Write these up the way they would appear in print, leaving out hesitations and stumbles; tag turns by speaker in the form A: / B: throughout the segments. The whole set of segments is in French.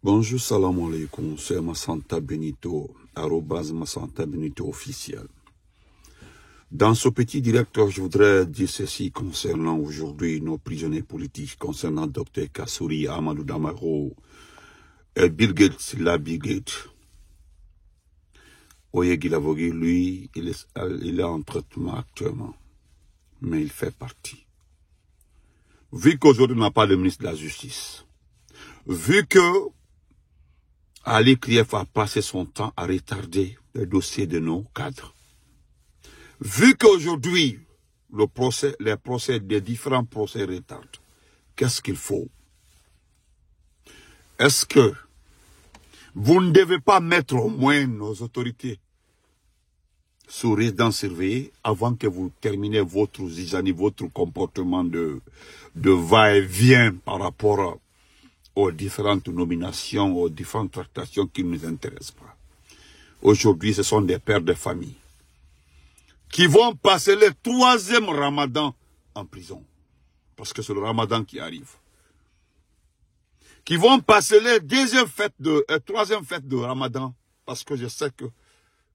A: Bonjour, salam alaikum, c'est Massanta Benito, arrobase Massanta Benito officiel. Dans ce petit direct, je voudrais dire ceci concernant aujourd'hui nos prisonniers politiques, concernant Dr Kassouri, Amadou Damaro et Bill Gates, la Bill Gates. Oyegi Lavogui, lui, il est en traitement actuellement, mais il fait partie. Vu qu'aujourd'hui on n'a pas de ministre de la Justice, vu que Ali Krief a passé son temps à retarder les dossiers de nos cadres, vu qu'aujourd'hui les procès des différents procès retardent, qu'est-ce qu'il faut? Est-ce que vous ne devez pas mettre au moins nos autorités sous résidence surveillée avant que vous terminez votre zizanie, votre comportement de va-et-vient par rapport aux différentes nominations, aux différentes tractations qui ne nous intéressent pas. Aujourd'hui, ce sont des pères de famille qui vont passer le 3e ramadan en prison, parce que c'est le ramadan qui arrive. Qui vont passer le 3e fête de ramadan, parce que je sais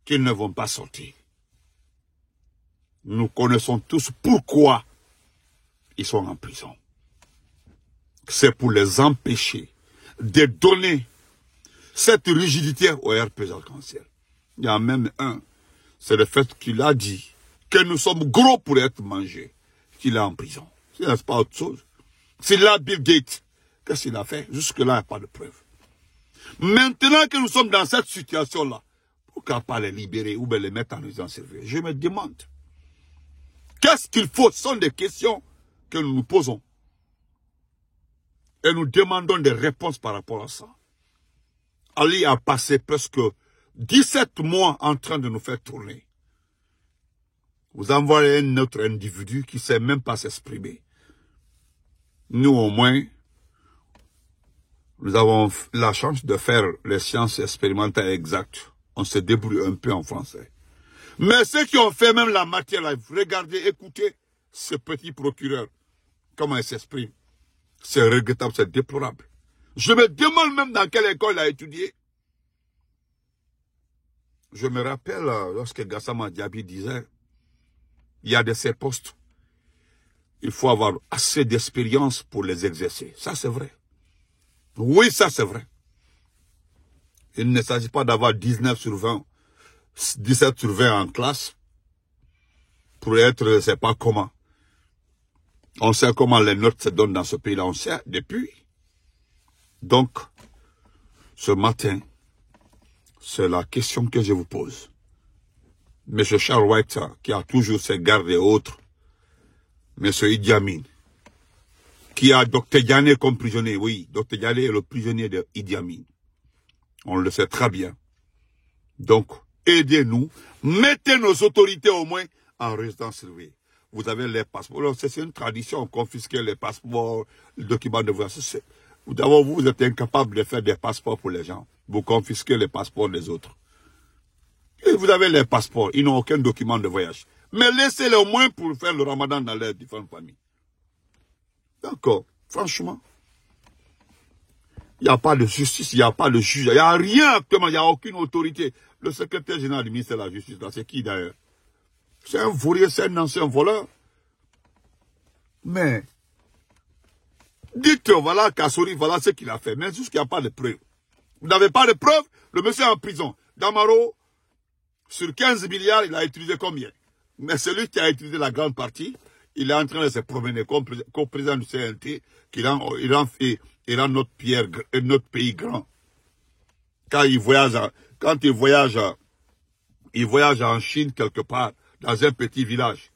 A: qu'ils ne vont pas sortir. Nous connaissons tous pourquoi ils sont en prison. C'est pour les empêcher de donner cette rigidité au RP Arc-en-Ciel. Il y a même un, c'est le fait qu'il a dit que nous sommes gros pour être mangés, qu'il est en prison. Ce n'est pas autre chose. C'est là Bill Gates. Qu'est-ce qu'il a fait? Jusque-là, il n'y a pas de preuve. Maintenant que nous sommes dans cette situation-là, pourquoi pas les libérer ou bien les mettre en résidence surveillée? Je me demande. Qu'est-ce qu'il faut? Ce sont des questions que nous nous posons. Et nous demandons des réponses par rapport à ça. Ali a passé presque 17 mois en train de nous faire tourner. Vous envoyez un autre individu qui ne sait même pas s'exprimer. Nous, au moins, nous avons la chance de faire les sciences expérimentales exactes. On se débrouille un peu en français. Mais ceux qui ont fait même la matière, là, regardez, écoutez ce petit procureur, comment il s'exprime. C'est regrettable, c'est déplorable. Je me demande même dans quelle école il a étudié. Je me rappelle lorsque Gassama Diaby disait, il y a de ces postes, il faut avoir assez d'expérience pour les exercer. Ça, c'est vrai. Oui, ça, c'est vrai. Il ne s'agit pas d'avoir 19 sur 20, 17 sur 20 en classe pour être, je ne sais pas comment. On sait comment les notes se donnent dans ce pays-là, on sait depuis. Donc, ce matin, c'est la question que je vous pose. M. Charles White, qui a toujours ses gardes et autres, M. Idi Amin, qui a Dr Diané comme prisonnier, oui, Dr Diané est le prisonnier de Idi Amin. On le sait très bien. Donc, aidez-nous, mettez nos autorités au moins en résidence surveillée. Vous avez les passeports. C'est une tradition, confisquer les passeports, les documents de voyage. D'abord, vous êtes incapable de faire des passeports pour les gens. Vous confisquez les passeports des autres. Et vous avez les passeports, ils n'ont aucun document de voyage. Mais laissez-les au moins pour faire le ramadan dans leurs différentes familles. D'accord, franchement. Il n'y a pas de justice, il n'y a pas de juge, il n'y a rien actuellement, il n'y a aucune autorité. Le secrétaire général du ministère de la Justice, là, c'est qui d'ailleurs? C'est un vaurier, c'est un ancien voleur. Mais, dites, voilà, Kassouri, voilà ce qu'il a fait. Mais jusqu'il n'y a pas de preuves. Vous n'avez pas de preuves, le monsieur est en prison. Damaro, sur 15 milliards, il a utilisé combien? Mais celui qui a utilisé la grande partie, il est en train de se promener comme président du CNT, il rend notre pays grand. Quand il voyage en Chine quelque part, dans un petit village.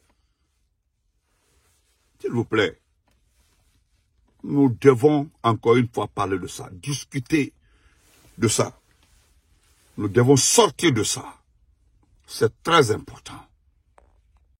A: S'il vous plaît, nous devons encore une fois parler de ça, discuter de ça. Nous devons sortir de ça. C'est très important.